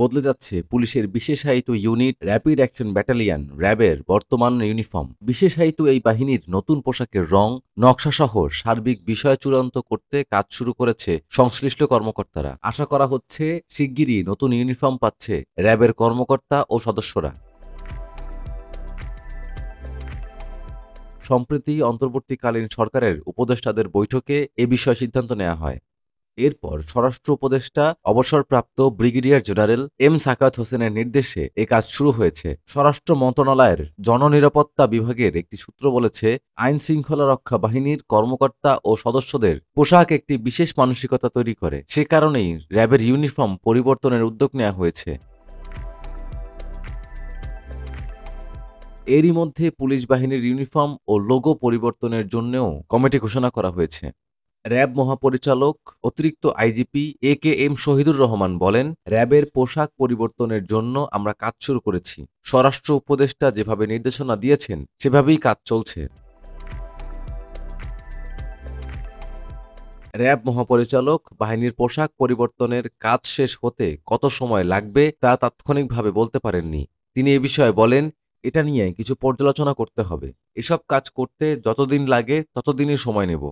বদলে যাচ্ছে পুলিশের বিশেষায়িত ইউনিট র্যাপিড অ্যাকশন ব্যাটালিয়ন র্যাবের বর্তমান ইউনিফর্ম। বিশেষায়িত এই বাহিনীর নতুন পোশাকের রং, নকশাসহ সার্বিক বিষয় চূড়ান্ত করতে কাজ শুরু করেছে সংশ্লিষ্ট কর্মকর্তারা। আশা করা হচ্ছে শিগগিরই নতুন ইউনিফর্ম পাচ্ছে র্যাবের কর্মকর্তা ও সদস্যরা। সম্প্রতি অন্তর্বর্তীকালীন সরকারের উপদেষ্টাদের বৈঠকে এ বিষয়ে সিদ্ধান্ত নেওয়া হয়। এরপর স্বরাষ্ট্র উপদেষ্টা অবসরপ্রাপ্ত ব্রিগেডিয়ার জেনারেল এম সাকাত হোসেনের নির্দেশে এ কাজ শুরু হয়েছে। স্বরাষ্ট্র মন্ত্রণালয়ের জননিরাপত্তা বিভাগের একটি সূত্র বলেছে, আইন শৃঙ্খলা রক্ষা বাহিনীর কর্মকর্তা ও সদস্যদের পোশাক একটি বিশেষ মানসিকতা তৈরি করে। সে কারণেই র্যাবের ইউনিফর্ম পরিবর্তনের উদ্যোগ নেওয়া হয়েছে। এরই মধ্যে পুলিশ বাহিনীর ইউনিফর্ম ও লোগো পরিবর্তনের জন্যও কমিটি ঘোষণা করা হয়েছে। র্যাব মহাপরিচালক অতিরিক্ত আইজিপি একেএম শহীদুর রহমান বলেন, র্যাবের পোশাক পরিবর্তনের জন্য আমরা কাজ শুরু করেছি। স্বরাষ্ট্র উপদেষ্টা যেভাবে নির্দেশনা দিয়েছেন সেভাবেই কাজ চলছে। র্যাব মহাপরিচালক বাহিনীর পোশাক পরিবর্তনের কাজ শেষ হতে কত সময় লাগবে তা তাৎক্ষণিকভাবে বলতে পারেননি। তিনি এ বিষয়ে বলেন, এটা নিয়ে কিছু পর্যালোচনা করতে হবে। এসব কাজ করতে যতদিন লাগে ততদিনই সময় নেব।